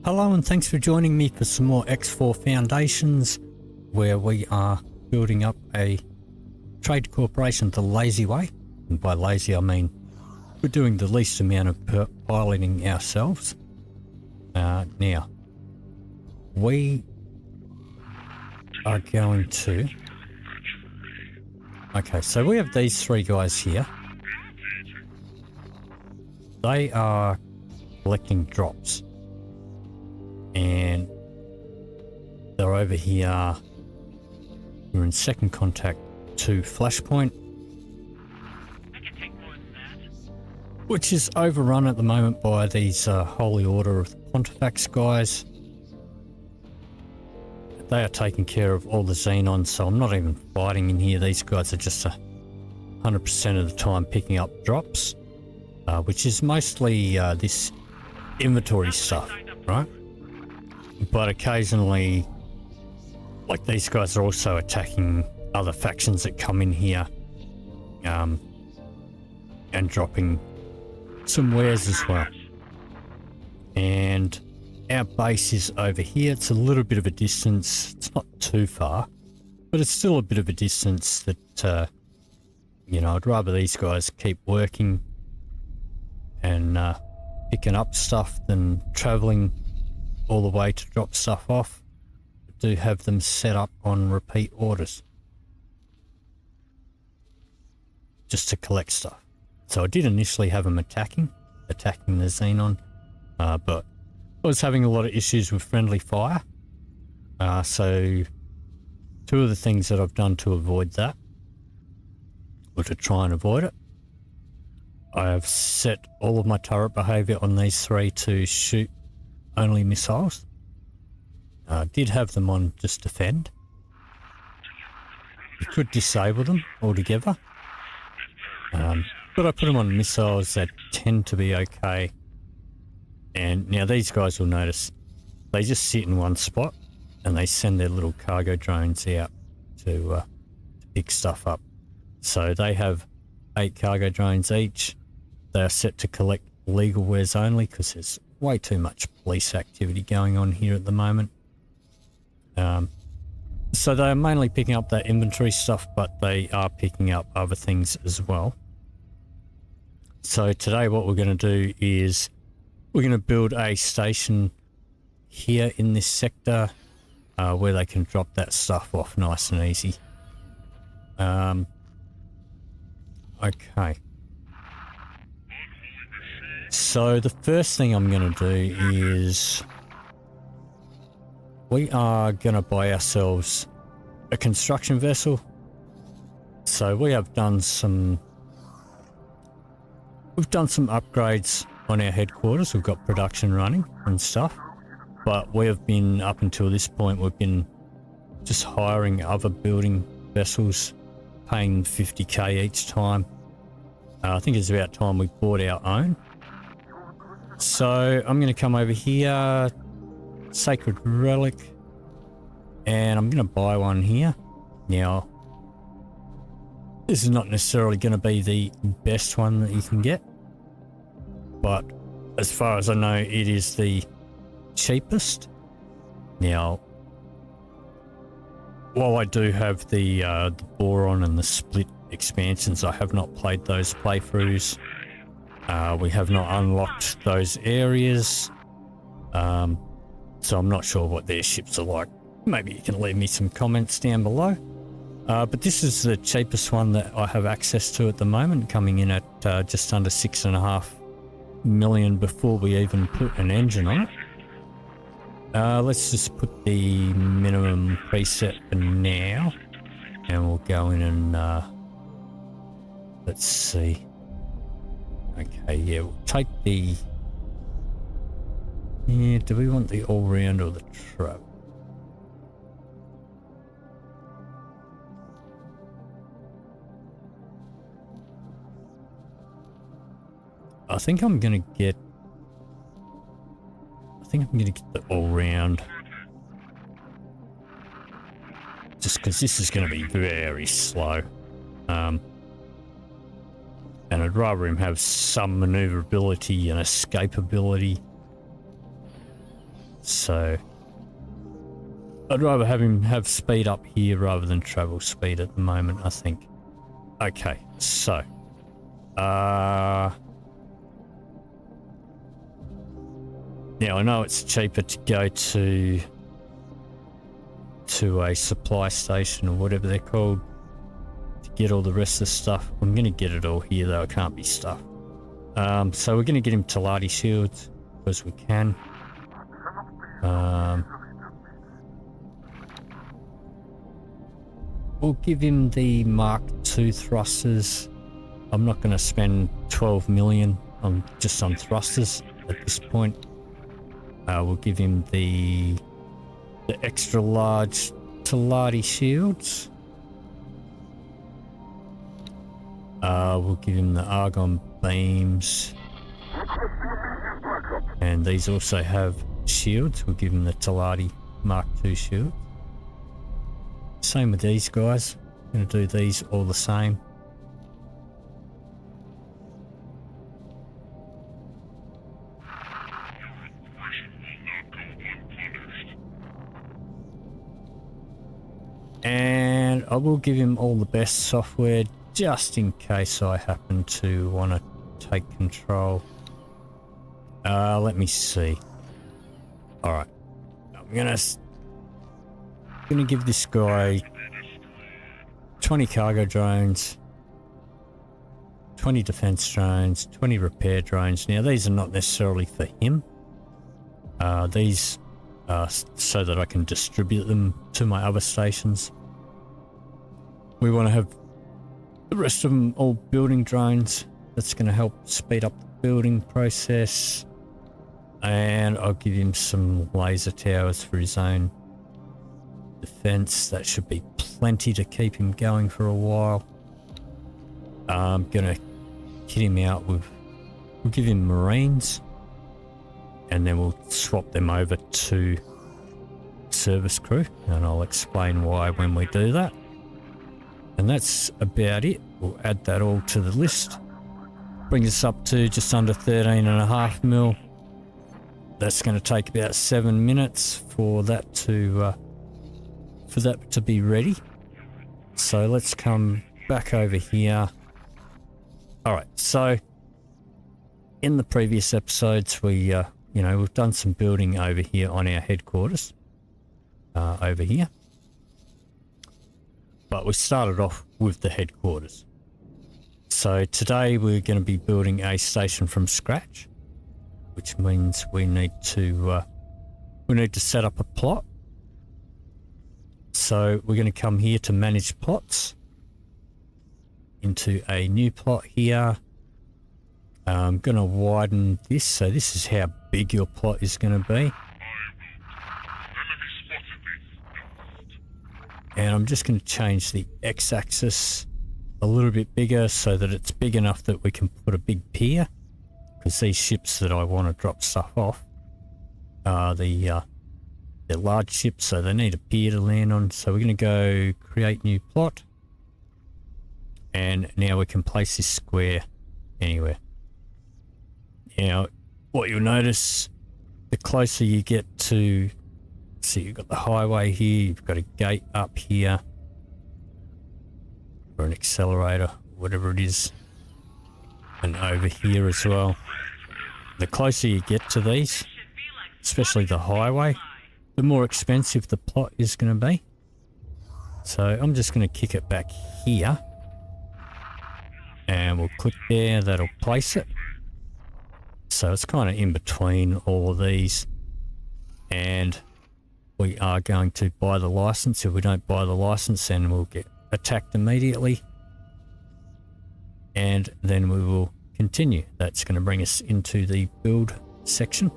Hello and thanks for joining me for some more X4 Foundations, where we are building up a trade corporation the lazy way. And by lazy I mean we're doing the least amount of piloting ourselves. Now, we are going to... Okay, so we have these three guys here. They are collecting drops. And they're over here. We're in second contact to Flashpoint, which is overrun at the moment by these Holy Order of the Pontifex guys. They are taking care of all the Xenons, so I'm not even fighting in here. These guys are just 100% of the time picking up drops, which is mostly this inventory stuff, right? But occasionally, like these guys are also attacking other factions that come in here, and dropping some wares as well. And our base is over here. It's a little bit of a distance. It's not too far, but it's still a bit of a distance that, you know, I'd rather these guys keep working and picking up stuff than traveling all the way to drop stuff off. I do have them set up on repeat orders just to collect stuff. So I did initially have them attacking the Xenon, but I was having a lot of issues with friendly fire. So two of the things that I've done to avoid that, or to try and avoid it, I have set all of my turret behavior on these three to shoot only missiles. Did have them on just defend. You could disable them altogether. But I put them on missiles that tend to be okay. And now these guys will notice they just sit in one spot and they send their little cargo drones out to pick stuff up. So they have 8 cargo drones each. They are set to collect legal wares only because there's way too much police activity going on here at the moment. So they are mainly picking up that inventory stuff, but they are picking up other things as well. So today what we're going to do is we're going to build a station here in this sector where they can drop that stuff off nice and easy. Okay. So the first thing I'm going to do is we are going to buy ourselves a construction vessel. So we have done some... We've done some upgrades on our headquarters. We've got production running and stuff. But we have been, up until this point, we've been just hiring other building vessels, paying 50k each time. I think it's about time we bought our own. So I'm going to come over here, Sacred Relic, and I'm going to buy one here. Now, this is not necessarily going to be the best one that you can get, but as far as I know, it is the cheapest. Now, while I do have the Boron and the Split expansions, I have not played those playthroughs. We have not unlocked those areas, so I'm not sure what their ships are like. Maybe you can leave me some comments down below. But this is the cheapest one that I have access to at the moment, coming in at just under 6.5 million before we even put an engine on it. Let's just put the minimum preset for now, and we'll go in and let's see. Okay, yeah, we'll take the... Yeah, do we want the all-round or the trap? I think I'm gonna get the all-round, just because this is gonna be very slow. And I'd rather him have some maneuverability and escapability. So I'd rather have him have speed up here rather than travel speed at the moment, I think. Okay, so now I know it's cheaper to go to a supply station or whatever they're called to get all the rest of the stuff. I'm going to get it all here though, it can't be stuff. So we're going to get him Talati shields because we can. We'll give him the Mark II thrusters. I'm not going to spend 12 million on just on thrusters at this point. We'll give him the extra large Talati shields. We'll give him the argon beams. And these also have shields. We'll give him the Talati Mark II shield. Same with these guys. I'm going to do these all the same. And I will give him all the best software just in case I happen to want to take control. Let me see. Alright. I'm gonna give this guy 20 cargo drones, 20 defense drones, 20 repair drones. Now these are not necessarily for him. These are so that I can distribute them to my other stations. We want to have the rest of them all building drones. That's going to help speed up the building process. And I'll give him some laser towers for his own defense. That should be plenty to keep him going for a while. I'm going to kit him out with, we'll give him Marines. And then we'll swap them over to service crew. And I'll explain why when we do that. And that's about it. We'll add that all to the list. Brings us up to just under 13.5 mil. That's going to take about 7 minutes for that to be ready. So let's come back over here. All right. So in the previous episodes, we've done some building over here on our headquarters. Over here. But we started off with the headquarters. So today we're going to be building a station from scratch, which means we need to set up a plot. So we're going to come here to manage plots into a new plot here. I'm going to widen this, so this is how big your plot is going to be. And I'm just going to change the x-axis a little bit bigger so that it's big enough that we can put a big pier. Because these ships that I want to drop stuff off are they're large ships, so they need a pier to land on. So we're going to go create new plot. And now we can place this square anywhere. Now, what you'll notice, the closer you get to... See, you've got the highway here, you've got a gate up here, or an accelerator, whatever it is, and over here as well. The closer you get to these, especially the highway, the more expensive the plot is going to be. So I'm just going to kick it back here, and we'll click there, that'll place it. So it's kind of in between all of these, and we are going to buy the license. If we don't buy the license, then we'll get attacked immediately. And then we will continue. That's going to bring us into the build section.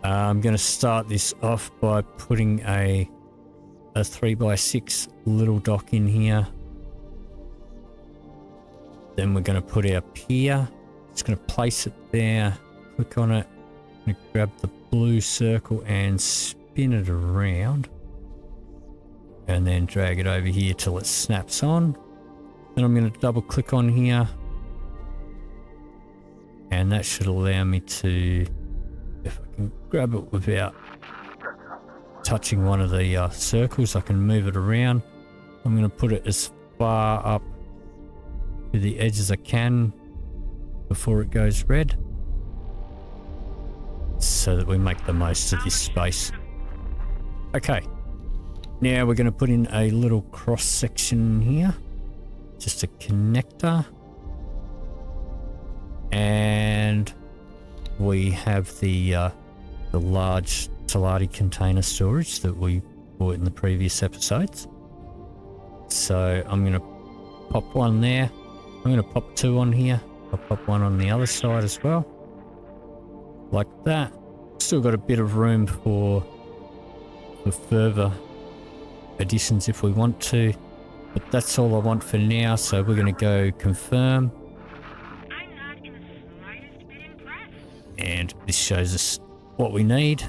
I'm going to start this off by putting a 3x6 little dock in here. Then we're going to put our pier. Just going to place it there. Click on it. I'm going to grab the blue circle and spin it around. And then drag it over here till it snaps on. Then I'm going to double click on here. And that should allow me to, if I can grab it without touching one of the circles. I can move it around. I'm going to put it as far up to the edge as I can before it goes red, so that we make the most of this space. Okay, now we're going to put in a little cross section here, just a connector, and we have the large Salati container storage that we bought in the previous episodes. So I'm going to pop one there. I'm going to pop two on here. I'll pop one on the other side as well, like that. Still got a bit of room for further additions if we want to, but that's all I want for now. So we're going to go confirm, and this shows us what we need.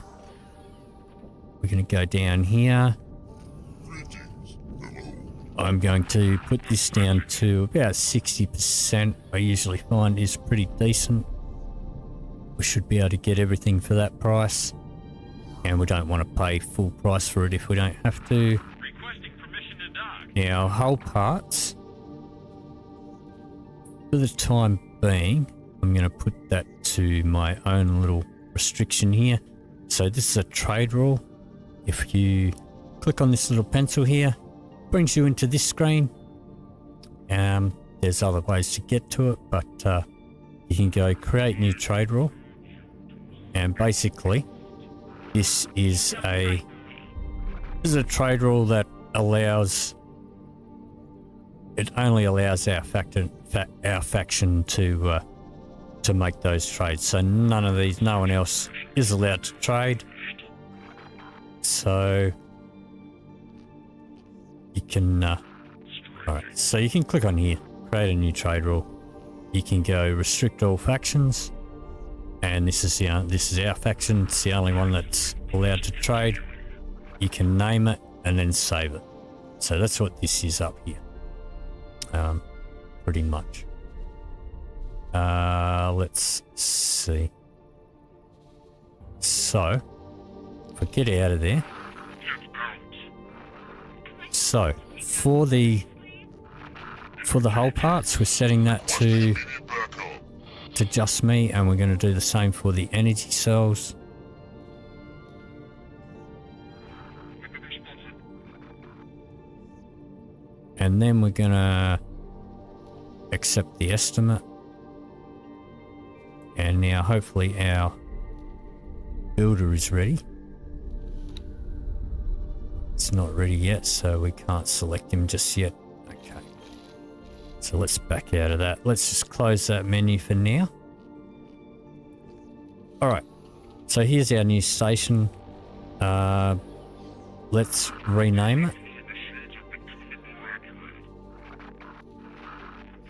We're going to go down here. I'm going to put this down to about 60%. I usually find is pretty decent. We should be able to get everything for that price, and we don't want to pay full price for it if we don't have to. Requesting permission to dock. Now, hull parts, for the time being, I'm going to put that to my own little restriction here. So this is a trade rule. If you click on this little pencil here, brings you into this screen. There's other ways to get to it, but you can go create new trade rule, and basically this is a trade rule that only allows our faction to make those trades. So no one else is allowed to trade. So you can, alright, so you can click on here, create a new trade rule. You can go restrict all factions, and this is our faction. It's the only one that's allowed to trade. You can name it and then save it. So that's what this is up here, pretty much. Let's see. So if I get out of there. So for the hull parts, we're setting that to just me, and we're going to do the same for the energy cells. And then we're going to accept the estimate. And now hopefully our builder is ready. It's not ready yet, so we can't select him just yet. Okay. So let's back out of that. Let's just close that menu for now. Alright. So here's our new station. Let's rename it.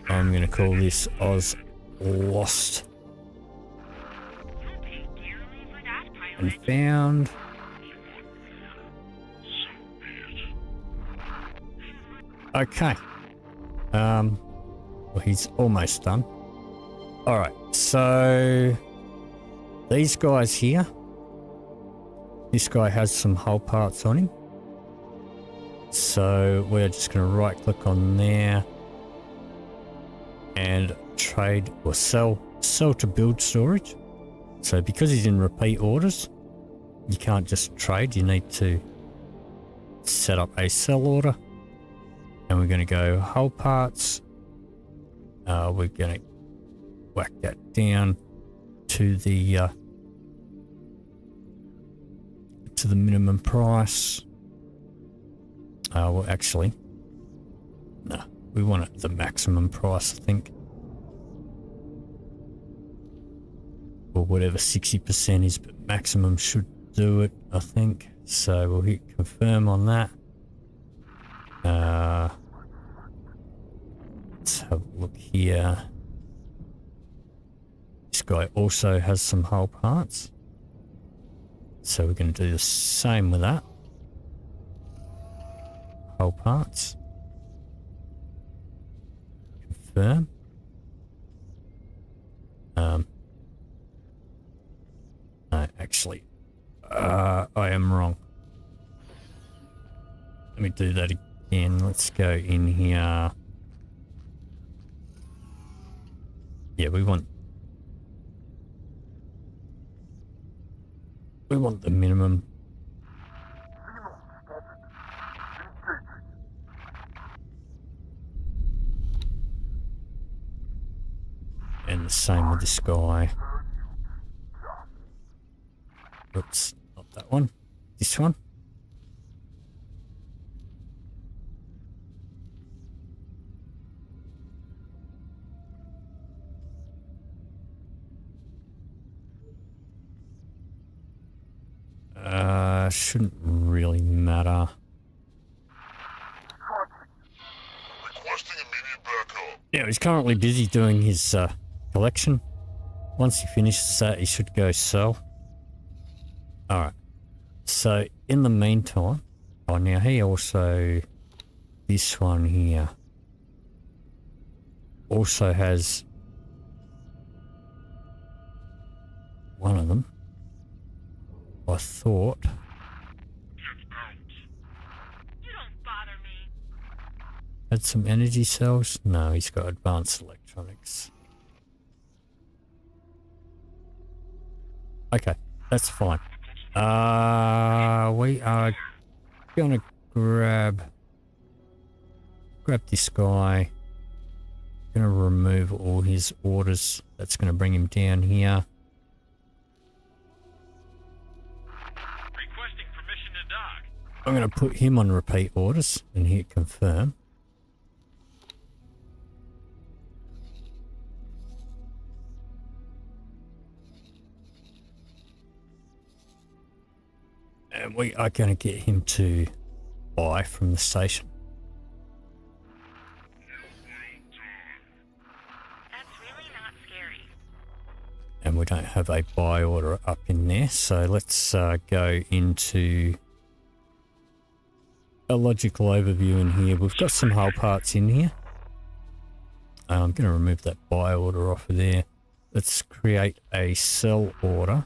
I'm going to call this Oz Lost and Found. Okay. Well, he's almost done. Alright, so these guys here, this guy has some hull parts on him. So we're just going to right click on there and trade or sell to build storage. So because he's in repeat orders, you can't just trade, you need to set up a sell order. And we're going to go hull parts. We're going to whack that down to the minimum price. Well, actually, no, we want it the maximum price, I think, or whatever 60% is, but maximum should do it, I think. So we'll hit confirm on that. Let's have a look here. This guy also has some hull parts, so we're going to do the same with that. Hull parts. Confirm. No, actually, I am wrong. Let me do that again. Let's go in here. Yeah, we want the minimum. And the same with this guy. Oops, not that one. This one. Shouldn't really matter. Requesting immediate backup. Yeah, he's currently busy doing his collection. Once he finishes that, he should go sell. Alright. So, in the meantime... Oh, now he also... This one here... also has... one of them. I thought... Get out. You don't bother me. had some energy cells. No, he's got advanced electronics. Okay, that's fine. We are gonna grab this guy. Gonna remove all his orders. That's gonna bring him down here. Requesting permission to dock. I'm gonna put him on repeat orders and hit confirm. And we are going to get him to buy from the station. That's really not scary. And we don't have a buy order up in there. So let's go into a logical overview in here. We've got some hull parts in here. I'm going to remove that buy order off of there. Let's create a sell order.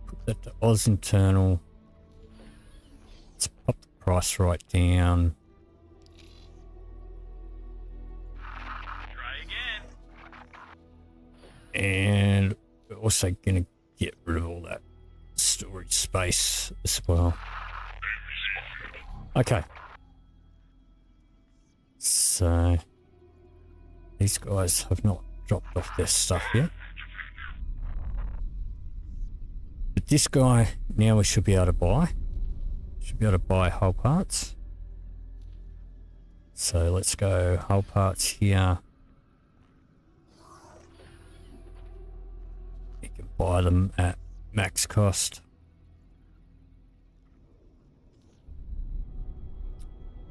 Put that to Oz internal. Let's pop the price right down. Try again. And we're also going to get rid of all that storage space as well. Okay. So these guys have not dropped off their stuff yet. But this guy, now we should be able to buy. Should be able to buy hull parts. So let's go hull parts here. You can buy them at max cost.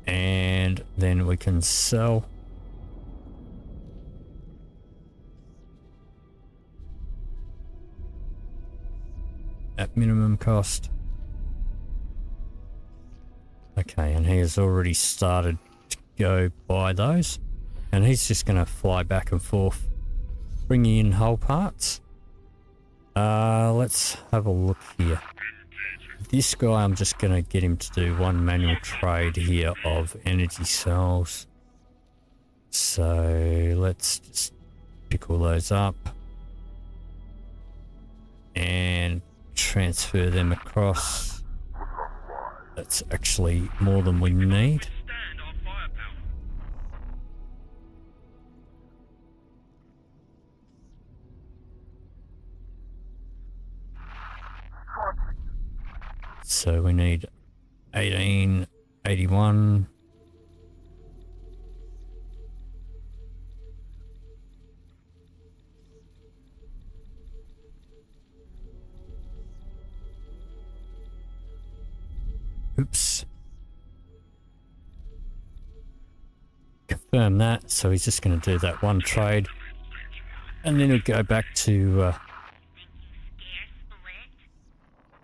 And then we can sell. At minimum cost. Okay, and he has already started to go buy those. And he's just going to fly back and forth, bringing in hull parts. Let's have a look here. This guy, I'm just going to get him to do one manual trade here of energy cells. So let's just pick all those up and transfer them across. That's actually more than we need. Stand on firepower. So we need 1881. Oops. Confirm that. So he's just going to do that one trade. And then he'll go back to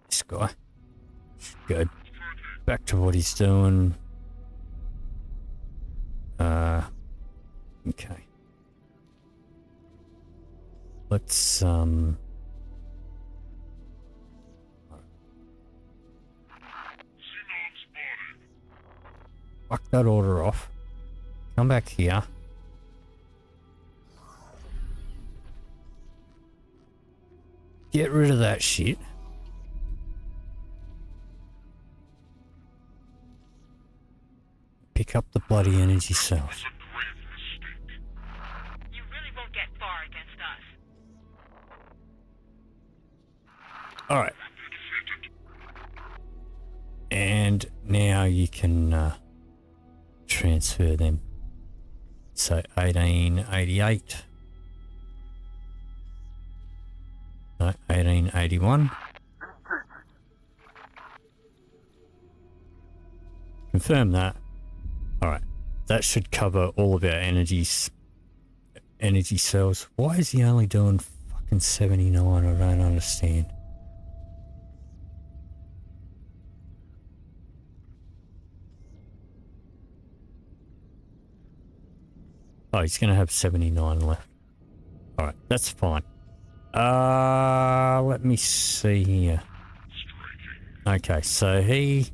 this guy. Go back to what he's doing. Okay. Let's fuck that order off. Come back here. Get rid of that shit. Pick up the bloody energy cells. You really won't get far against us. Alright. And now you can transfer them. So 1888. No, 1881. Confirm that. Alright. That should cover all of our energy cells. Why is he only doing fucking 79? I don't understand. Oh, he's going to have 79 left. Alright, that's fine. Let me see here. Okay, so he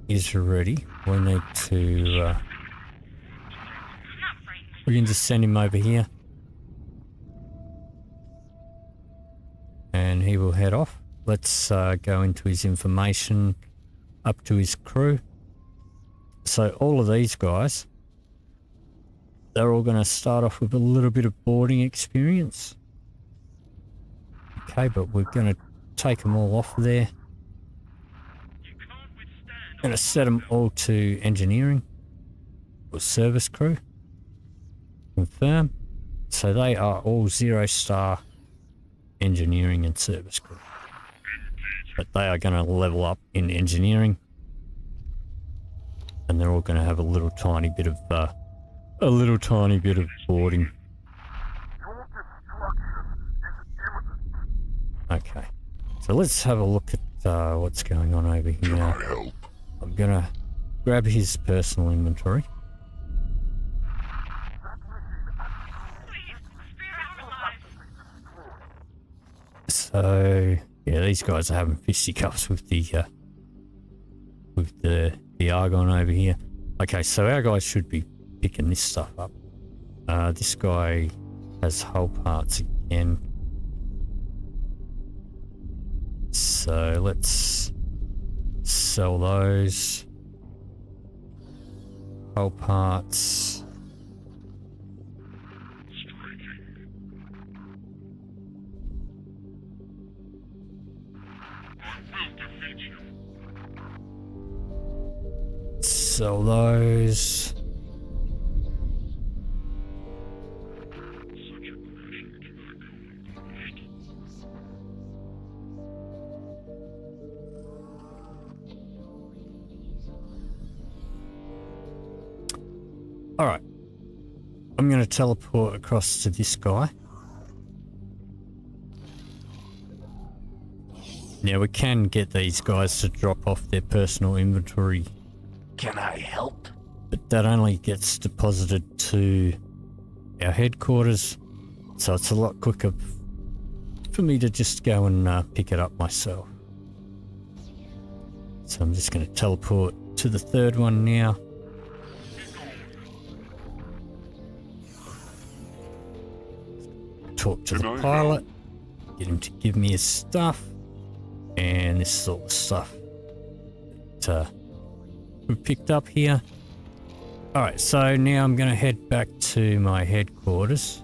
is ready. We need to, we can just send him over here. And he will head off. Let's go into his information, up to his crew. So all of these guys, they're all going to start off with a little bit of boarding experience. Okay, but we're going to take them all off there. Going to set them all to engineering or service crew. Confirm. So they are all 0-star engineering and service crew. But they are going to level up in engineering. And they're all going to have a little tiny bit of boarding. Okay, so let's have a look at what's going on over here. I'm gonna grab his personal inventory. So yeah, these guys are having fisticuffs with the Argon over here. Okay, so our guys should be picking this stuff up. This guy has hull parts again. So let's sell those. Hull parts. Sell those. Alright, I'm going to teleport across to this guy. Now we can get these guys to drop off their personal inventory. Can I help? But that only gets deposited to our headquarters, so it's a lot quicker for me to just go and pick it up myself. So I'm just going to teleport to the third one now. Talk to the pilot, get him to give me his stuff, and this is all the stuff that we picked up here. Alright, so now I'm going to head back to my headquarters.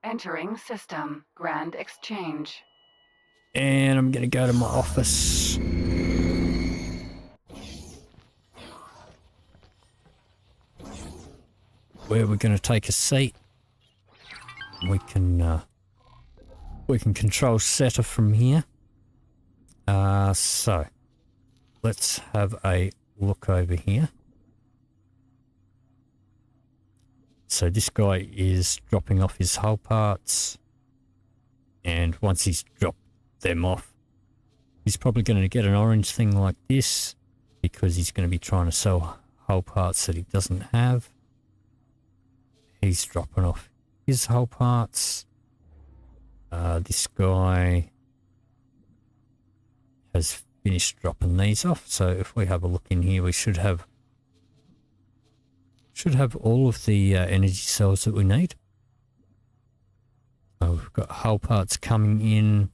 Entering system. Grand exchange. And I'm going to go to my office. Where we're going to take a seat. We can control setter from here. So let's have a look over here. So this guy is dropping off his hull parts, and once he's dropped them off, he's probably going to get an orange thing like this because he's going to be trying to sell hull parts that he doesn't have. He's dropping off his hull parts. This guy has finished dropping these off. So if we have a look in here, we should have all of the energy cells that we need. We've got hull parts coming in,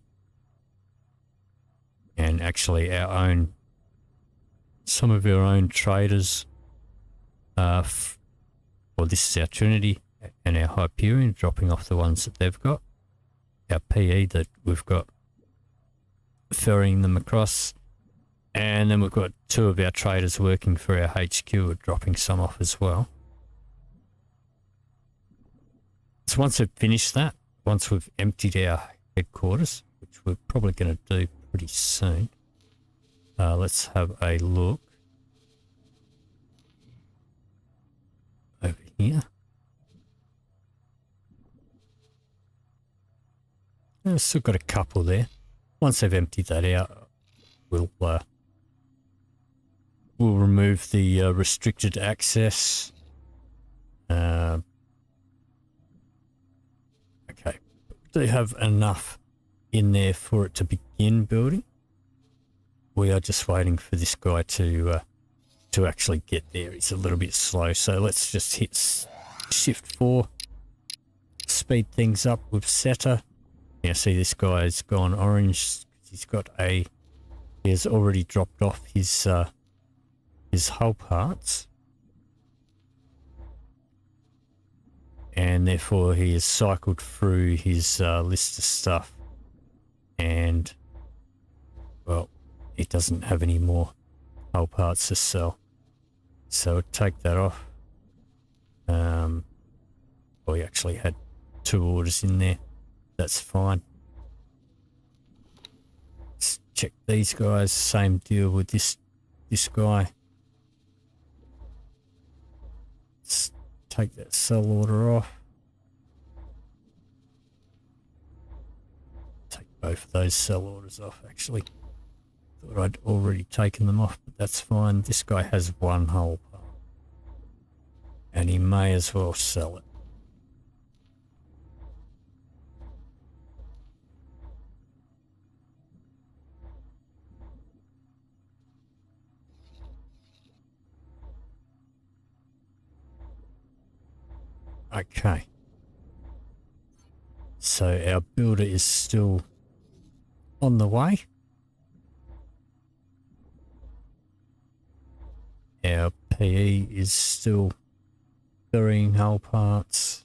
and actually some of our own traders. Well, this is our Trinity and our Hyperion dropping off the ones that they've got. Our PE that we've got ferrying them across, and then we've got 2 of our traders working for our HQ dropping some off as well. So once we've finished that, once we've emptied our headquarters, which we're probably going to do pretty soon, let's have a look over here. I've still got a couple there. Once they've emptied that out, we'll remove the restricted access. Okay, do have enough in there for it to begin building. We are just waiting for this guy to actually get there. He's a little bit slow, so let's just hit Shift 4, speed things up with Setter. Now see, this guy's gone orange. He has already dropped off his hull parts, and therefore he has cycled through his list of stuff, and well, he doesn't have any more hull parts to sell, so take that off. Well, he actually had 2 orders in there. That's fine. Let's check these guys. Same deal with this guy. Let's take that sell order off. Take both of those sell orders off, actually. Thought I'd already taken them off, but that's fine. This guy has 1 hull part, and he may as well sell it. Okay, so our builder is still on the way. Our PE is still burying hull parts.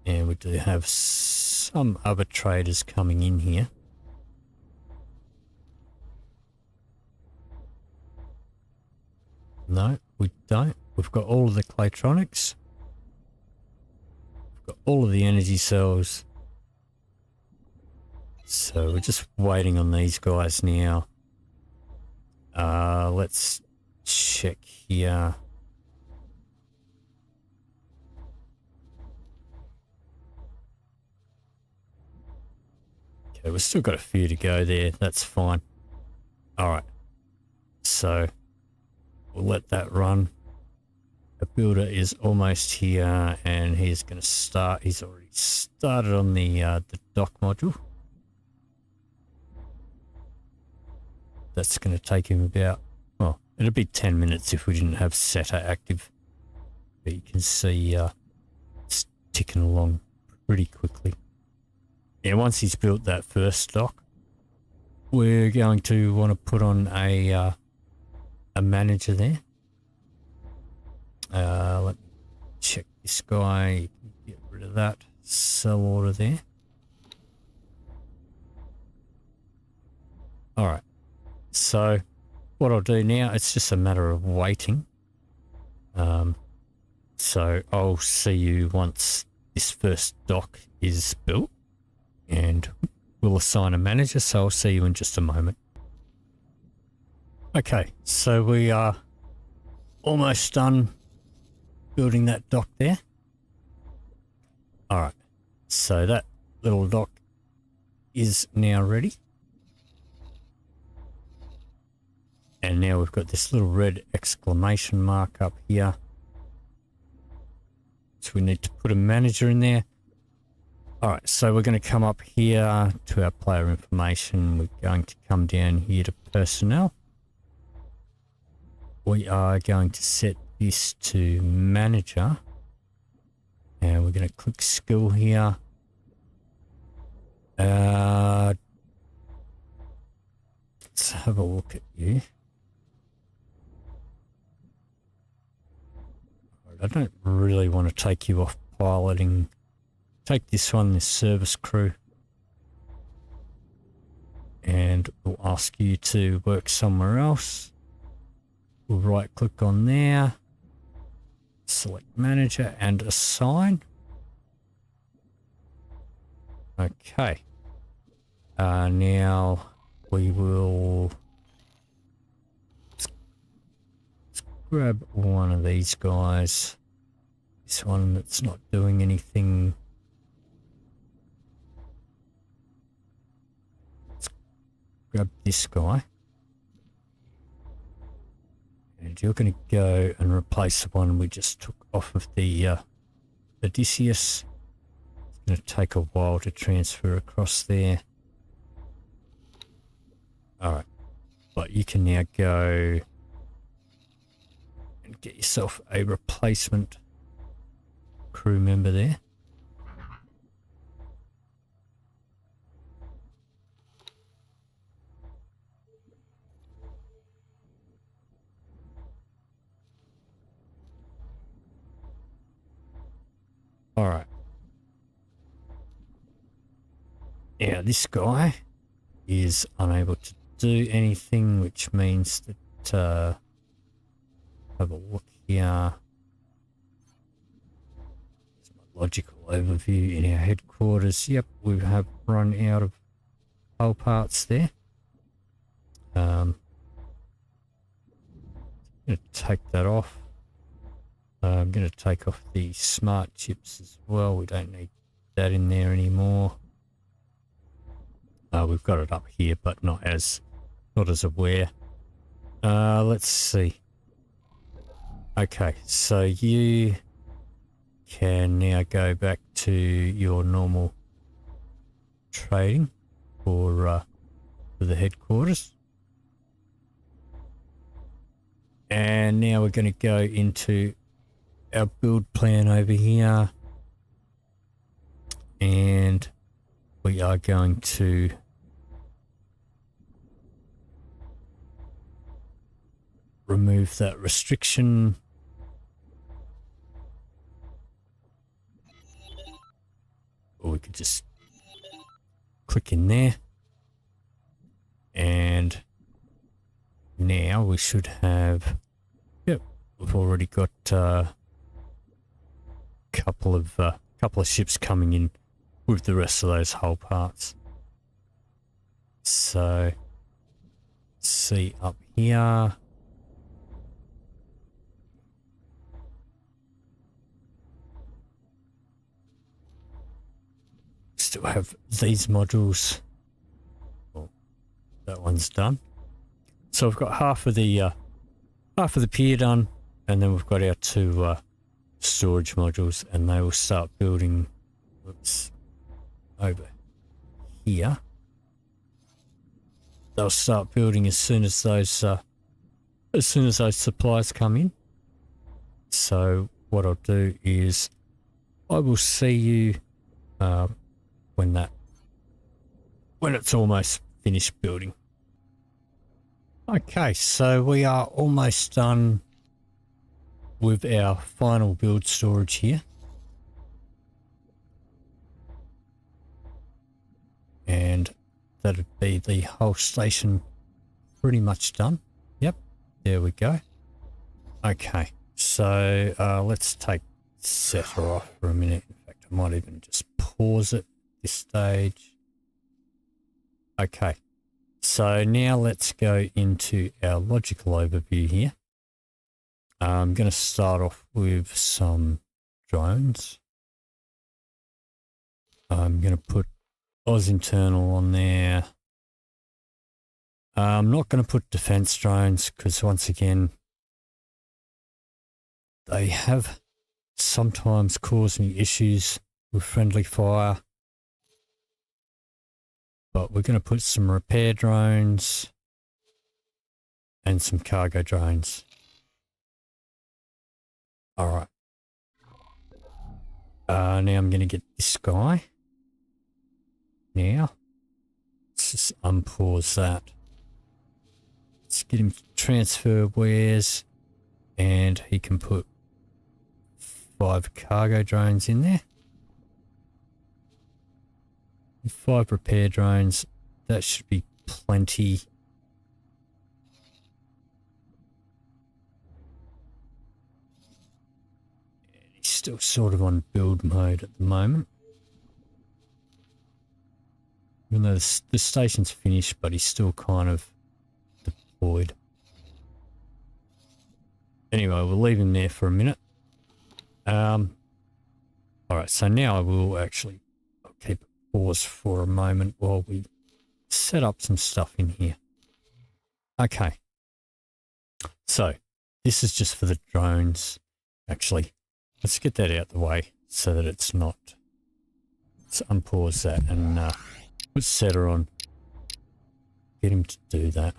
And we do have some other traders coming in here. No, we don't. We've got all of the Claytronics. We've got all of the energy cells. So we're just waiting on these guys now. Let's check here. Okay, we've still got a few to go there. That's fine. All right. So we'll let that run. The builder is almost here, and he's going to start. He's already started on the dock module. That's going to take him about, well, it'll be 10 minutes if we didn't have Setter active. But you can see it's ticking along pretty quickly. Yeah, once he's built that first dock, we're going to want to put on a manager there. Let me check this guy. Get rid of that. Sell order there. All right. So what I'll do now, it's just a matter of waiting. So I'll see you once this first dock is built, and we'll assign a manager. So I'll see you in just a moment. Okay, so we are almost done building that dock there. All right, so that little dock is now ready. And now we've got this little red exclamation mark up here. So we need to put a manager in there. All right, so we're going to come up here to our player information. We're going to come down here to personnel. We are going to set this to manager. And we're going to click skill here. Let's have a look at you. I don't really want to take you off piloting. Take this one, this service crew. And we'll ask you to work somewhere else. We'll right click on there. Select manager and assign. Okay. Now we will let's grab one of these guys. This one that's not doing anything. Let's grab this guy. And you're going to go and replace the one we just took off of the Odysseus. It's going to take a while to transfer across there. Alright, but you can now go and get yourself a replacement crew member there. Alright. Now this guy is unable to do anything, which means that have a look here. There's my logical overview in our headquarters. Yep, we have run out of hull parts there. I'm going to take that off. I'm going to take off the smart chips as well. We don't need that in there anymore. We've got it up here, but not as aware. Let's see. Okay, so you can now go back to your normal trading for the headquarters. And now we're going to go into our build plan over here. And we are going to remove that restriction. Or we could just click in there. And now we should have, yep, we've already got a couple of ships coming in with the rest of those hull parts. So, see up here. Still have these modules. Well, that one's done. So we've got half of the pier done, and then we've got our two storage modules, and they will start building. Whoops, over here. They'll start building as soon as those supplies come in. So what I'll do is I will see you when it's almost finished building. Okay, so we are almost done with our final build storage here. And that'd be the whole station pretty much done. Yep, there we go. Okay, so let's take setter off for a minute. In fact, I might even just pause it at this stage. Okay, so now let's go into our logical overview here. I'm going to start off with some drones. I'm going to put Oz internal on there. I'm not going to put defense drones because once again, they have sometimes caused me issues with friendly fire. But we're going to put some repair drones and some cargo drones. All right. Now I'm going to get this guy. Now, let's just unpause that. Let's get him to transfer wares, and he can put 5 cargo drones in there. 5 repair drones. That should be plenty. He's still sort of on build mode at the moment. Even though the station's finished, but he's still kind of deployed. Anyway, we'll leave him there for a minute. Alright, so now I will actually keep it pause for a moment while we set up some stuff in here. Okay. So, this is just for the drones. Actually, let's get that out the way so that it's not... Let's unpause that and put setter on. Get him to do that.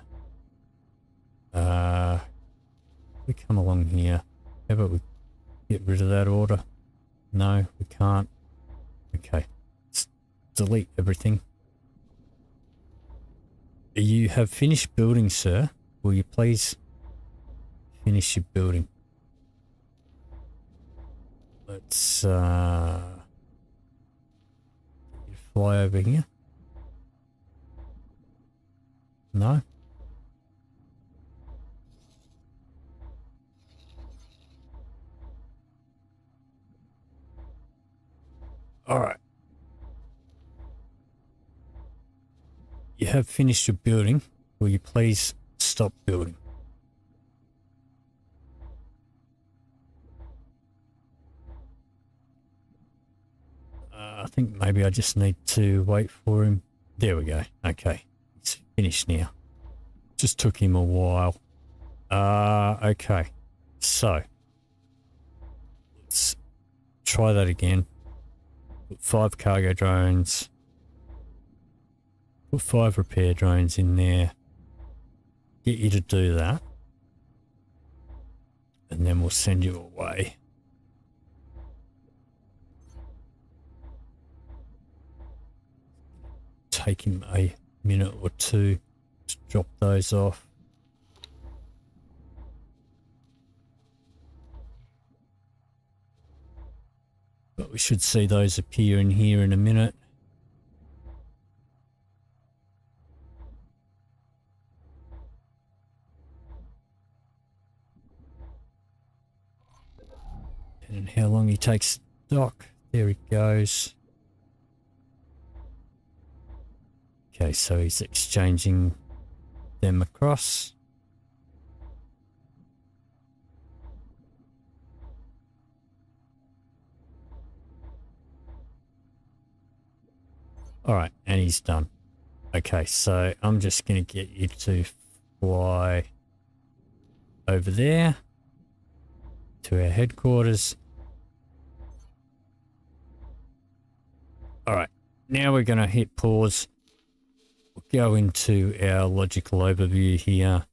We come along here. How about we get rid of that order? No, we can't. Okay. Let's delete everything. You have finished building, sir. Will you please finish your building? Let's fly over here. No? Alright. You have finished your building. Will you please stop building? I think maybe I just need to wait for him. There we go. Okay. It's finished now. Just took him a while. Okay. So. Let's try that again. Put 5 cargo drones. Put 5 repair drones in there. Get you to do that. And then we'll send you away. Take him a minute or two to drop those off. But we should see those appear in here in a minute. And how long he takes to dock. There he goes. Okay, so he's exchanging them across. Alright, and he's done. Okay, so I'm just going to get you to fly over there to our headquarters. Alright, now we're going to hit pause. We'll go into our logical overview here.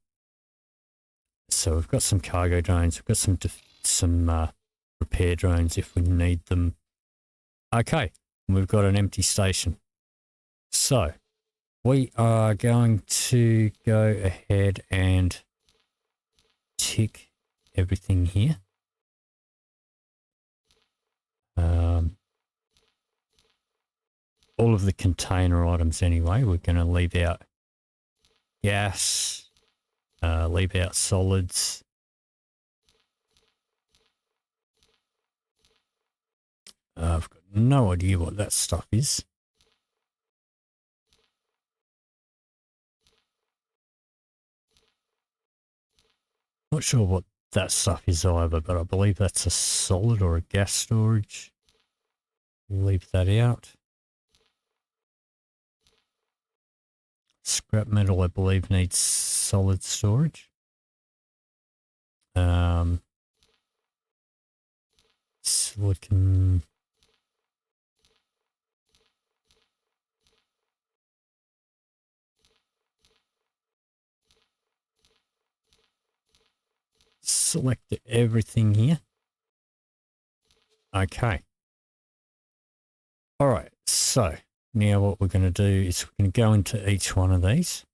So we've got some cargo drones, we've got some repair drones if we need them. Okay, and we've got an empty station. So we are going to go ahead and tick everything here. All of the container items anyway. We're going to leave out gas, leave out solids. I've got no idea what that stuff is. Not sure what that stuff is either, but I believe that's a solid or a gas storage. Leave that out. Scrap metal, I believe, needs solid storage. Silicon. Select everything here. Okay. All right. So now what we're going to do is we're going to go into each one of these.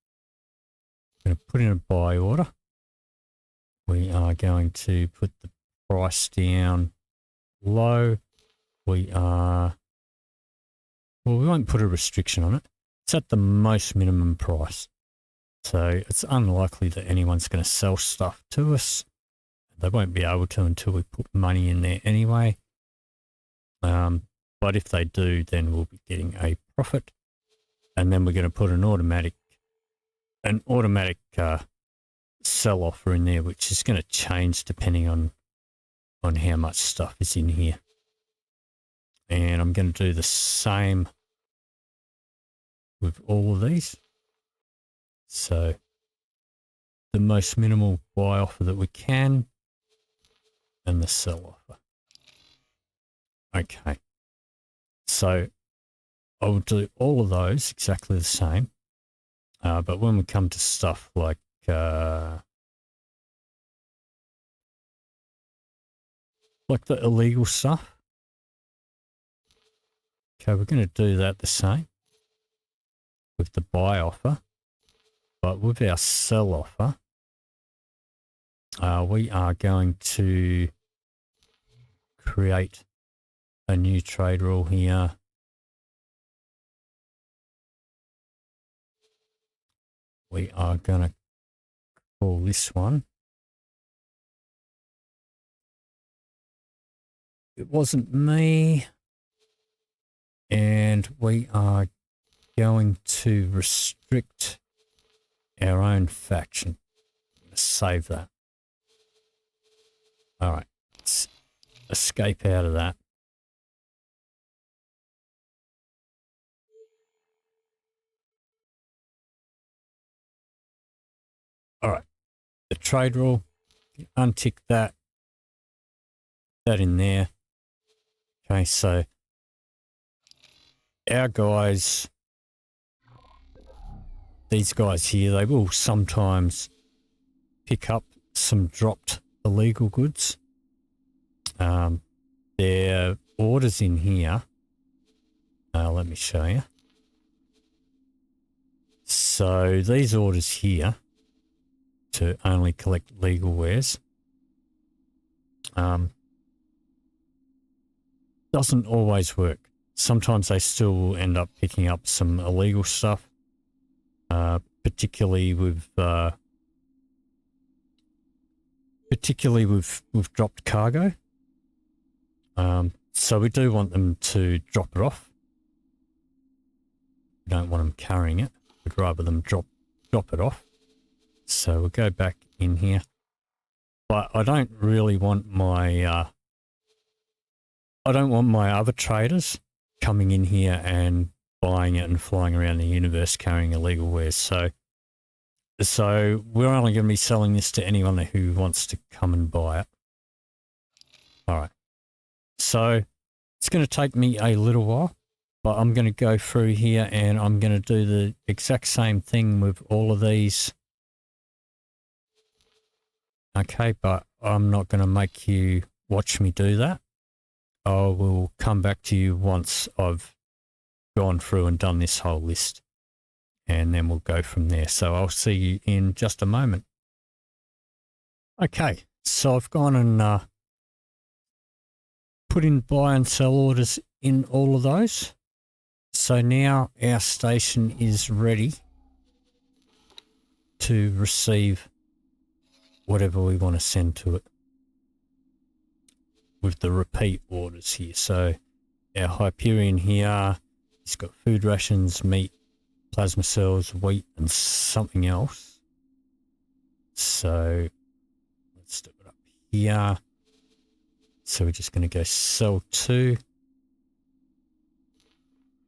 We're going to put in a buy order. We are going to put the price down low. We won't put a restriction on it. It's at the most minimum price. So it's unlikely that anyone's going to sell stuff to us. They won't be able to until we put money in there anyway. But if they do, then we'll be getting a profit. And then we're going to put an automatic sell offer in there, which is going to change depending on how much stuff is in here. And I'm going to do the same with all of these. So the most minimal buy offer that we can and the sell offer. Okay. So I will do all of those exactly the same. But when we come to stuff like the illegal stuff, okay, we're going to do that the same with the buy offer, but with our sell offer, we are going to create a new trade rule here. We are going to call this one. It wasn't me. And we are going to restrict our own faction. I'm going to save that. All right. Let's escape out of that. All right. The trade rule, untick that in there. Okay, so our guys, these guys here, they will sometimes pick up some dropped illegal goods. Their orders in here, let me show you. So these orders here to only collect legal wares doesn't always work. Sometimes they still will end up picking up some illegal stuff, particularly with dropped cargo. So we do want them to drop it off. We don't want them carrying it. We'd rather them drop it off. So we'll go back in here. But I don't really want my other traders coming in here and buying it and flying around the universe carrying illegal wares. So we're only going to be selling this to anyone who wants to come and buy it. All right. So it's going to take me a little while, but I'm going to go through here and I'm going to do the exact same thing with all of these. Okay, but I'm not going to make you watch me do that. I will come back to you once I've gone through and done this whole list, and then we'll go from there. So I'll see you in just a moment. Okay, so I've gone and put in buy and sell orders in all of those. So now our station is ready to receive whatever we want to send to it with the repeat orders here. So our Hyperion here, it's got food rations, meat, plasma cells, wheat, and something else. So let's do it up here. So we're just going to go sell to.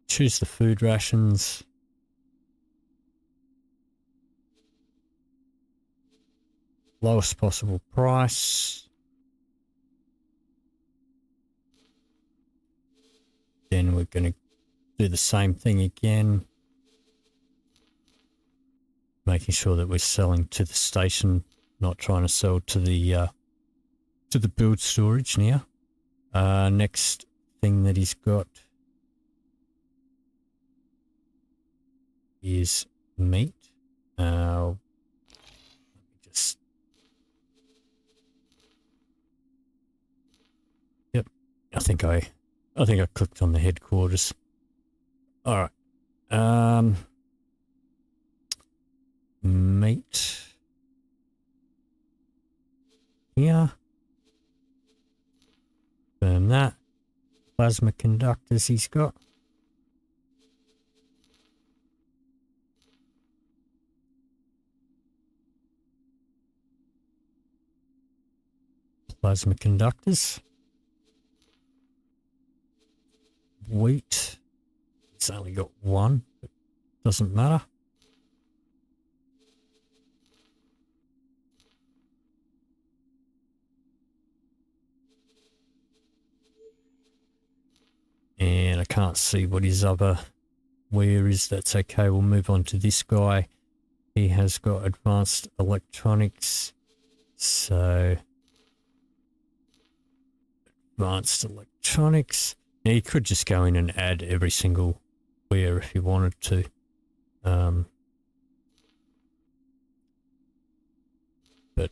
Choose the food rations. lowest possible price. Then we're going to do the same thing again. Making sure that we're selling to the station, not trying to sell to the build storage now. Next thing that he's got is meat. Just yep. I think I clicked on the headquarters. All right. Meat here. Confirm that. Plasma conductors he's got. Plasma conductors. Wheat. It's only got one, but doesn't matter. And I can't see what his other where is. That's okay. We'll move on to this guy. He has got advanced electronics. So advanced electronics. Now you could just go in and add every single where if you wanted to. But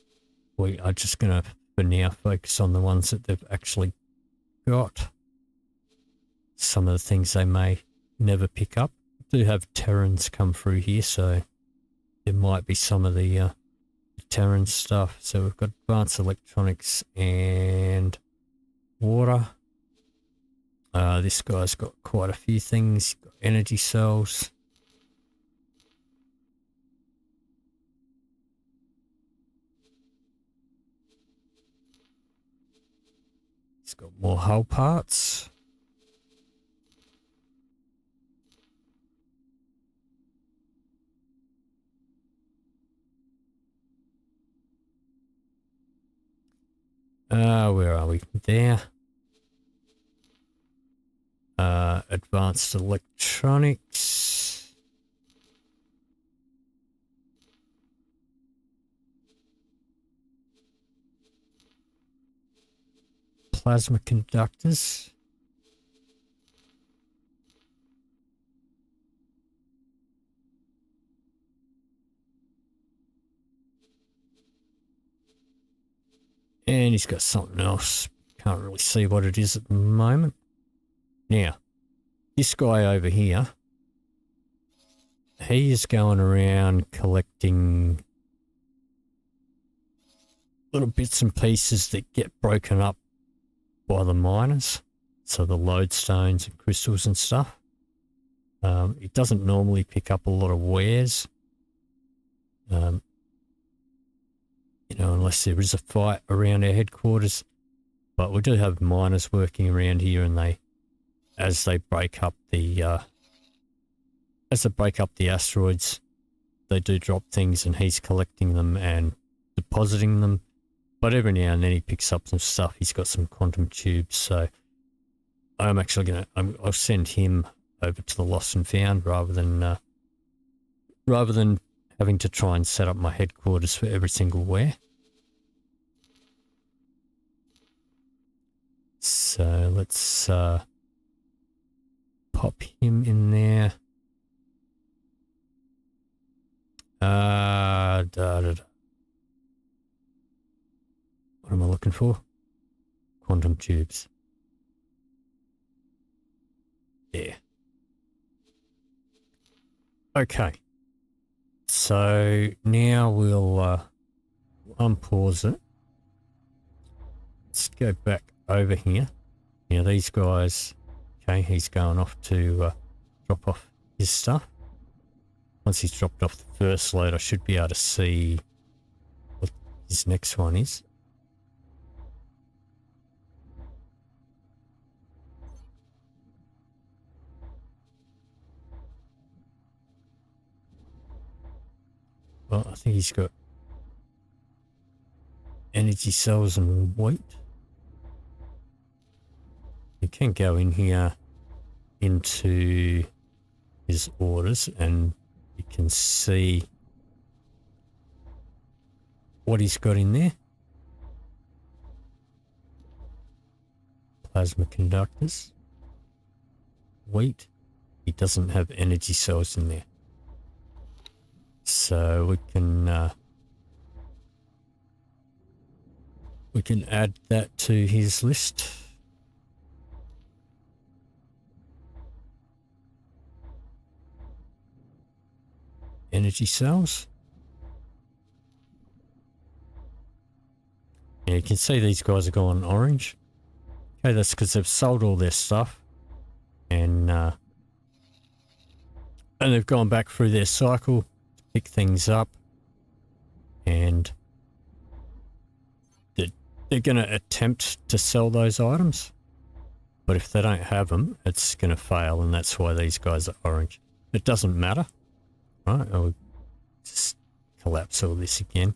we are just going to, for now, focus on the ones that they've actually got. Some of the things they may never pick up. We do have Terrans come through here, so there might be some of the Terran stuff. So we've got advanced electronics and water. This guy's got quite a few things. Got energy cells. He's got more hull parts. Where are we? There. Advanced electronics. Plasma conductors. And he's got something else. Can't really see what it is at the moment. Now, this guy over here, he is going around collecting little bits and pieces that get broken up by the miners. So the lodestones and crystals and stuff. It doesn't normally pick up a lot of wares. You know, unless there is a fight around our headquarters. But we do have miners working around here, and as they break up the asteroids, they do drop things, and he's collecting them and depositing them. But every now and then he picks up some stuff. He's got some quantum tubes, so I'm actually I'll send him over to the Lost and Found rather than having to try and set up my headquarters for every single where. So let's pop him in there. What am I looking for? Quantum tubes. There. Okay. So now we'll unpause it. Let's go back over here. Now these guys, okay, he's going off to drop off his stuff. Once he's dropped off the first load, I should be able to see what his next one is. Well, I think he's got energy cells and wheat. You can go in here into his orders and you can see what he's got in there. Plasma conductors, wheat. He doesn't have energy cells in there. So we can add that to his list. Energy cells. Yeah, you can see these guys are going orange. Okay, that's because they've sold all their stuff, and they've gone back through their cycle to pick things up, and they're going to attempt to sell those items, but if they don't have them, it's going to fail, and that's why these guys are orange. It doesn't matter, right? I'll just collapse all this again.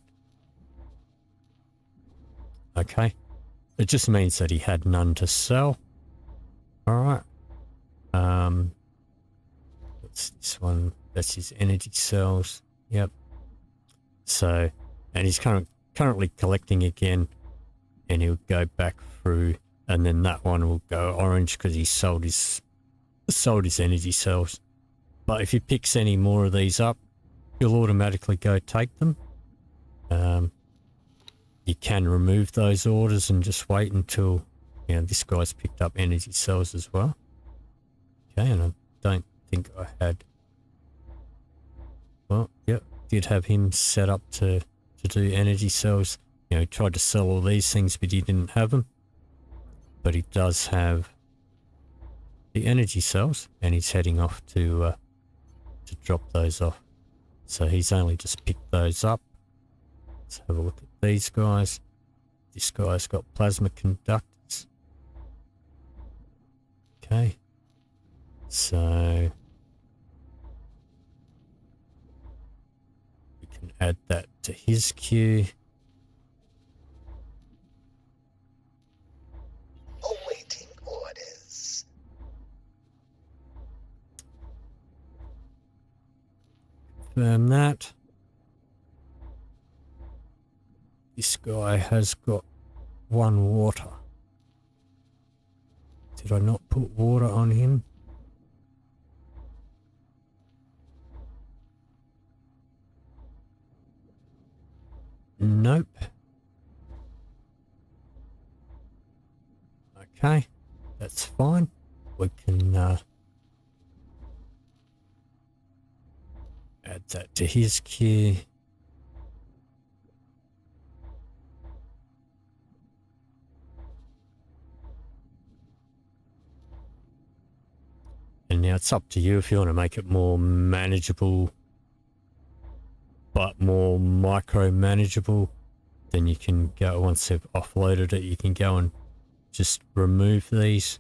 Okay. It just means that he had none to sell. Alright. What's this one? That's his energy cells. Yep. So, and he's currently collecting again, and he'll go back through, and then that one will go orange because he sold his energy cells. But if he picks any more of these up, he'll automatically go take them. You can remove those orders and just wait until, you know, this guy's picked up energy cells as well. Okay, and I don't think I had... Well, yep, did have him set up to do energy cells. You know, he tried to sell all these things, but he didn't have them. But he does have the energy cells, and he's heading off to drop those off. So he's only just picked those up. Let's have a look at these guys. This guy's got plasma conductors. Okay. So we can add that to his queue. Awaiting orders. Confirm that. This guy has got one water. Did I not put water on him? Nope. Okay, that's fine. We can add that to his queue. And now it's up to you if you want to make it more manageable, but more micro-manageable. Then you can go, once they've offloaded it, you can go and just remove these.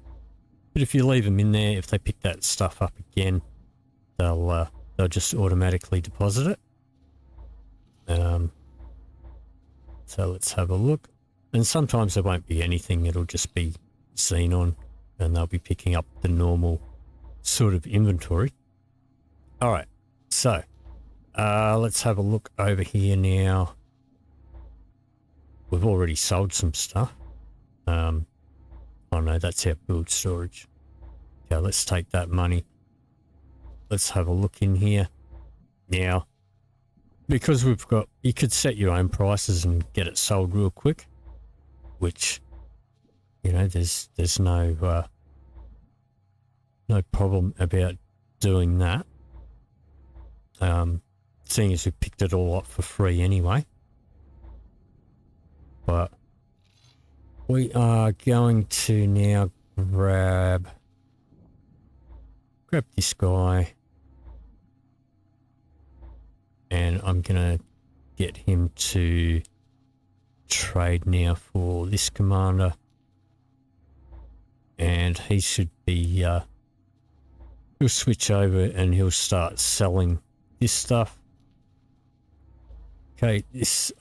But if you leave them in there, if they pick that stuff up again, they'll just automatically deposit it. So let's have a look. And sometimes there won't be anything, it'll just be xenon, and they'll be picking up the normal sort of inventory. All right, so let's have a look over here now. We've already sold some stuff. Oh no, that's our build storage. Okay, let's take that money. Let's have a look in here now. Because we've got, you could set your own prices and get it sold real quick, which, you know, there's no problem about doing that. Seeing as we picked it all up for free anyway. But we are going to now grab this guy, and I'm gonna get him to trade now for this commander, and he should be he'll switch over and he'll start selling this stuff. Okay,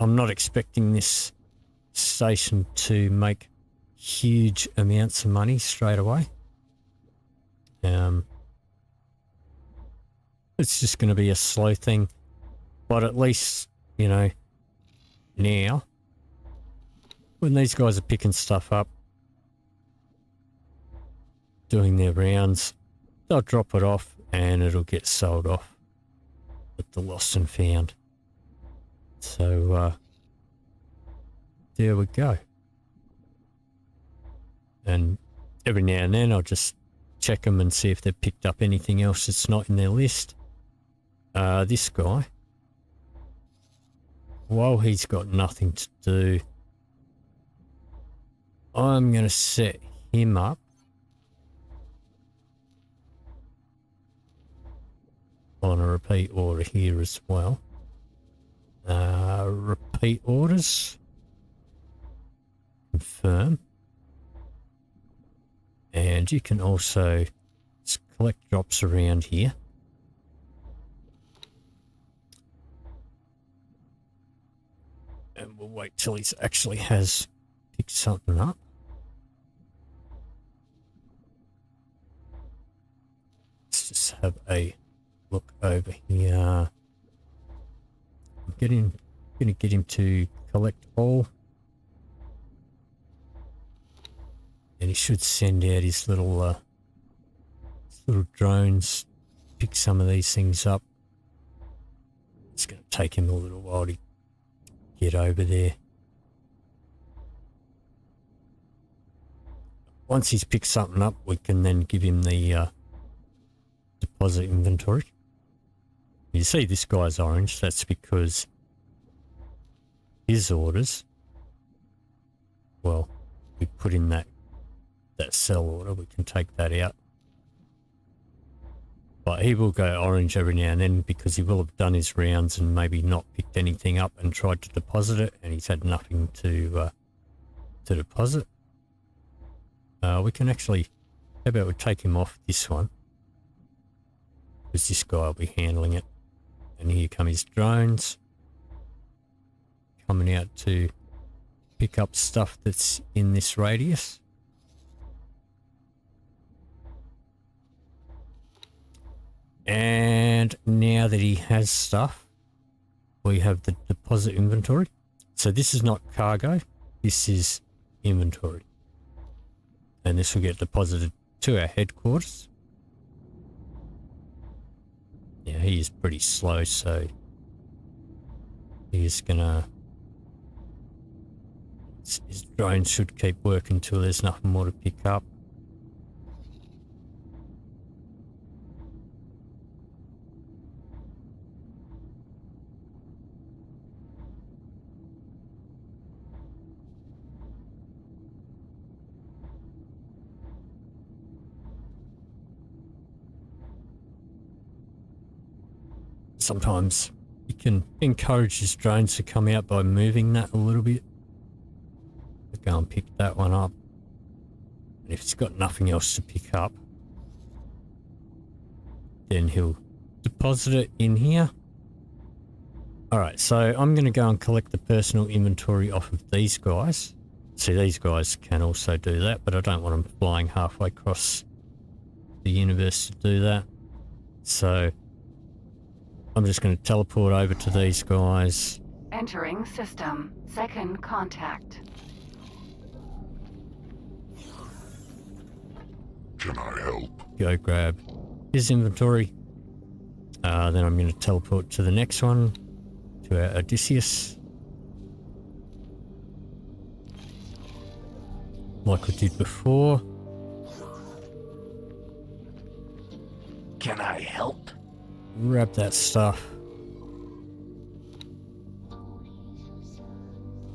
I'm not expecting this station to make huge amounts of money straight away. It's just going to be a slow thing, but at least, you know, now when these guys are picking stuff up, doing their rounds, they'll drop it off and it'll get sold off at the lost and found. So there we go. And every now and then I'll just check them and see if they've picked up anything else that's not in their list. This guy, while he's got nothing to do, I'm going to set him up on a repeat order here as well. Repeat orders, confirm, and you can also collect drops around here. And we'll wait till he actually has picked something up. Let's just have a look over here. I'm going to get him to collect all. And he should send out his little drones, pick some of these things up. It's going to take him a little while to get over there. Once he's picked something up, we can then give him the deposit inventory. You see this guy's orange, that's because his orders, well, we put in that sell order, we can take that out. But he will go orange every now and then because he will have done his rounds and maybe not picked anything up and tried to deposit it, and he's had nothing to deposit. We can actually, how about we take him off this one, because this guy will be handling it. And here come his drones coming out to pick up stuff that's in this radius. And now that he has stuff, we have the deposit inventory. So this is not cargo, this is inventory. And this will get deposited to our headquarters. Yeah, he is pretty slow, so he's gonna... His drone should keep working until there's nothing more to pick up. Sometimes you can encourage his drones to come out by moving that a little bit. Go and pick that one up. And if he's got nothing else to pick up, then he'll deposit it in here. Alright, so I'm going to go and collect the personal inventory off of these guys. See, these guys can also do that, but I don't want them flying halfway across the universe to do that. So I'm just going to teleport over to these guys. Entering system. Second contact. Can I help? Go grab his inventory. Then I'm going to teleport to the next one, to our Odysseus. Like we did before. Can I help? Grab that stuff.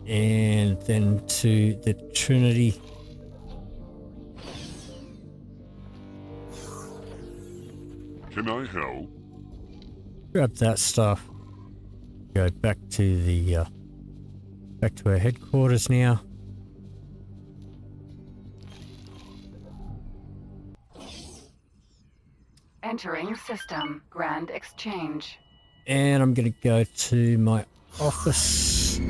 And then to the Trinity. Can I help? Grab that stuff. Go back to the back to our headquarters now. Entering system. Grand exchange. And I'm going to go to my office.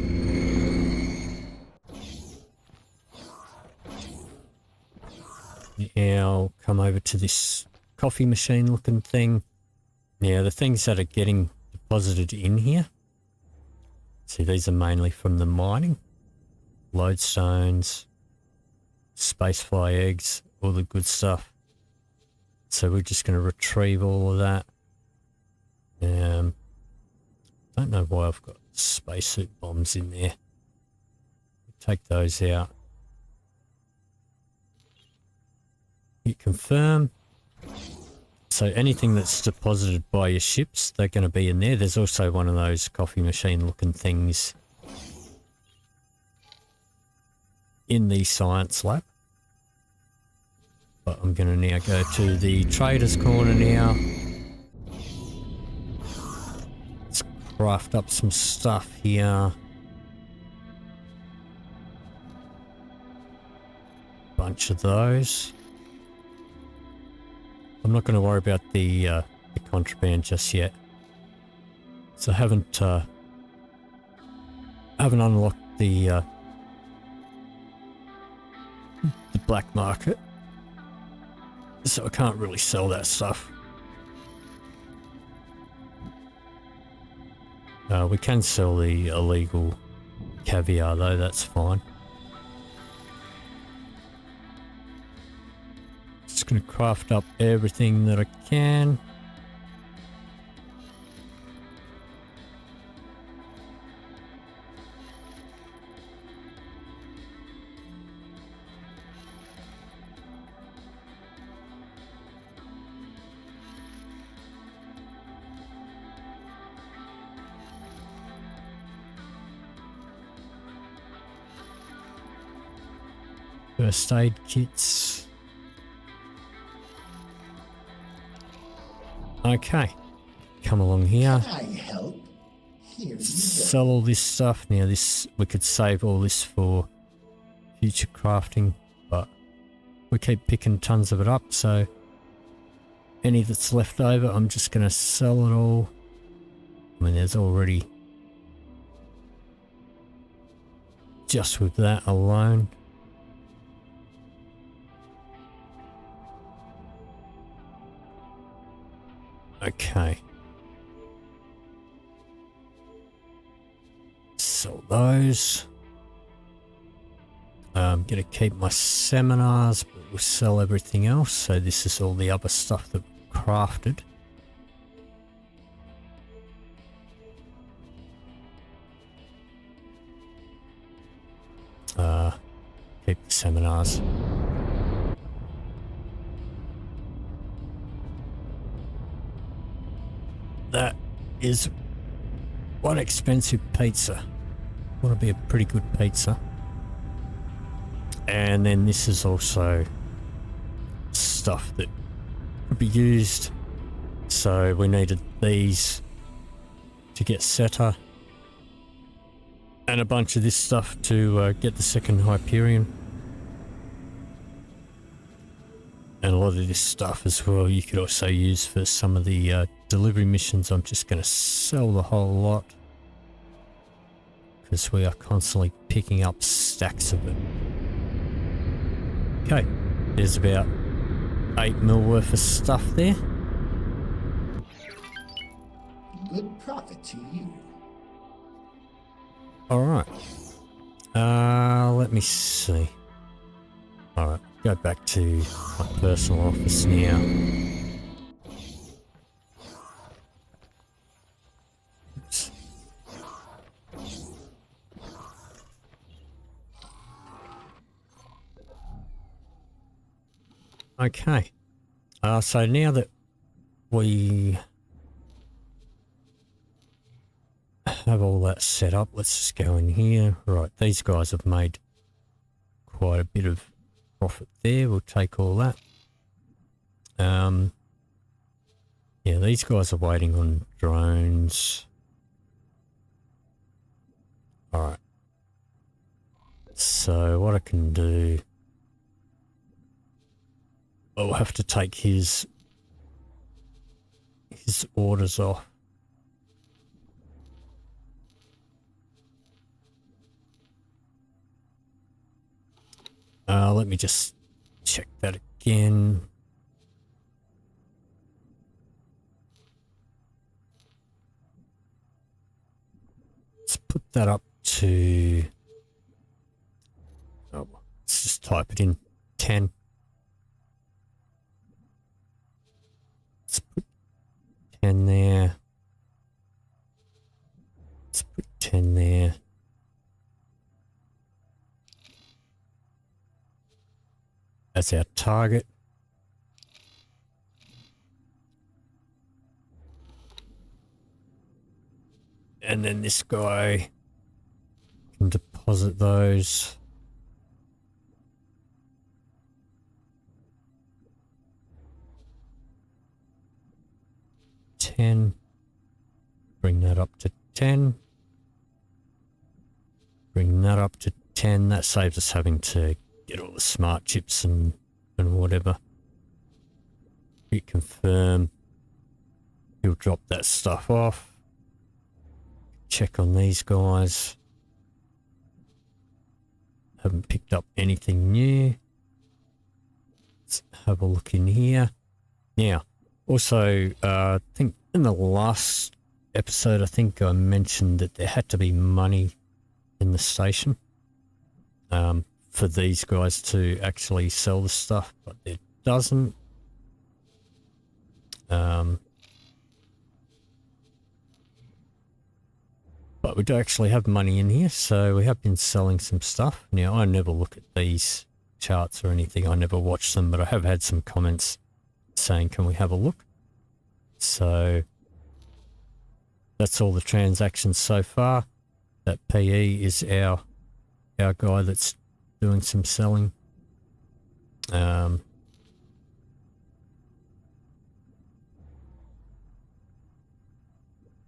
come over to this coffee machine looking thing. Now the things that are getting deposited in here, see, these are mainly from the mining. Lodestones, spacefly eggs, all the good stuff. So we're just going to retrieve all of that. Don't know why I've got spacesuit bombs in there. Take those out. Hit confirm. So anything that's deposited by your ships, they're going to be in there. There's also one of those coffee machine looking things in the science lab. But I'm going to now go to the traders corner now. Let's craft up some stuff here. Bunch of those. I'm not going to worry about the contraband just yet. So I haven't unlocked the black market, so I can't really sell that stuff. We can sell the illegal caviar though, that's fine. Just gonna craft up everything that I can. First aid kits. Okay, come along here. Can I help? Here you go. Sell all this stuff. Now this, we could save all this for future crafting, but we keep picking tons of it up, so any that's left over, I'm just going to sell it all. I mean, there's already, just with that alone, okay. Sell those. I'm going to keep my seminars, but we'll sell everything else. So this is all the other stuff that we crafted. Keep the seminars. That is one expensive pizza. Want to be a pretty good pizza. And then this is also stuff that could be used. So we needed these to get Seta. And a bunch of this stuff to get the second Hyperion. And a lot of this stuff as well you could also use for some of the delivery missions. I'm just going to sell the whole lot, because we are constantly picking up stacks of it. Okay, there's about 8 mil worth of stuff there. Good profit to you. Alright. Let me see. Alright, go back to my personal office now. Oops. Okay. So now that we have all that set up, let's just go in here. Right, these guys have made quite a bit of profit there. We'll take all that. Yeah, these guys are waiting on drones. Alright. So what I can do, I'll have to take his orders off. Let me just check that again. that up to, oh, let's just type it in, 10. Let's put 10 there. Let's put 10 there. That's our target. And then this guy can deposit those. Bring that up to 10. Bring that up to 10. That saves us having to get all the smart chips and whatever. Hit confirm. He'll drop that stuff off. Check on these guys. Haven't picked up anything new. Let's have a look in here. Now, also, I think in the last episode, I think I mentioned that there had to be money in the station for these guys to actually sell the stuff, but there doesn't. But we do actually have money in here, so we have been selling some stuff. Now, I never look at these charts or anything. I never watch them, but I have had some comments saying, can we have a look? So that's all the transactions so far. That PE is our guy that's doing some selling.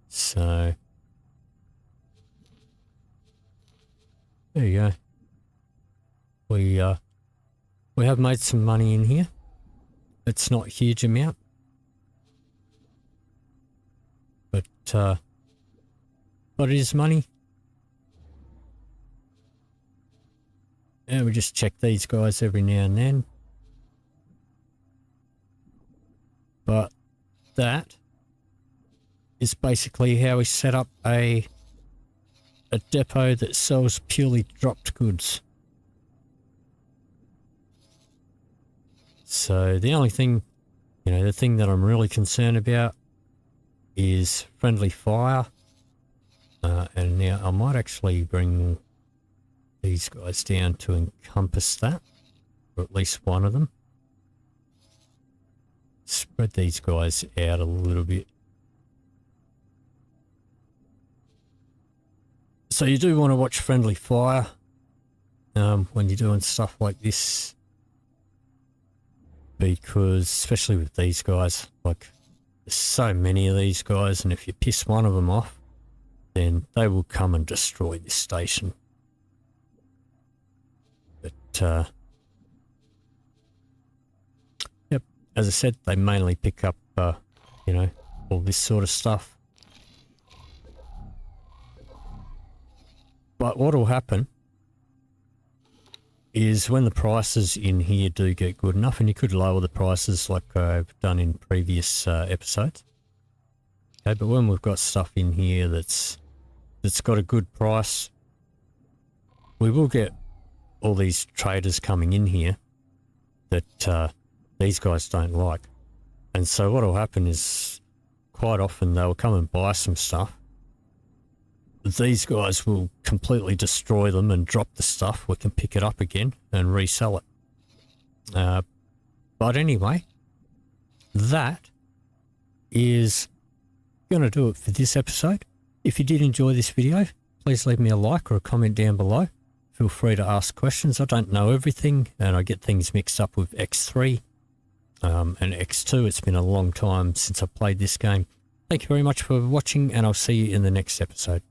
So there you go. We have made some money in here. It's not a huge amount, but it is money. And we just check these guys every now and then. But that is basically how we set up a depot that sells purely dropped goods. So the only thing, the thing that I'm really concerned about is friendly fire. And now I might actually bring these guys down to encompass that, or at least one of them. Spread these guys out a little bit. So you do want to watch friendly fire when you're doing stuff like this, because especially with these guys, like there's so many of these guys, and if you piss one of them off, then they will come and destroy this station. But yep, as I said, they mainly pick up all this sort of stuff. But what will happen is when the prices in here do get good enough, and you could lower the prices like I've done in previous episodes. Okay, but when we've got stuff in here that's got a good price, we will get all these traders coming in here that these guys don't like. And so what will happen is quite often they'll come and buy some stuff. These guys will completely destroy them and drop the stuff. We can pick it up again and resell it. But anyway, that is going to do it for this episode. If you did enjoy this video, please leave me a like or a comment down below. Feel free to ask questions. I don't know everything, and I get things mixed up with X3 and X2. It's been a long time since I played this game. Thank you very much for watching, and I'll see you in the next episode.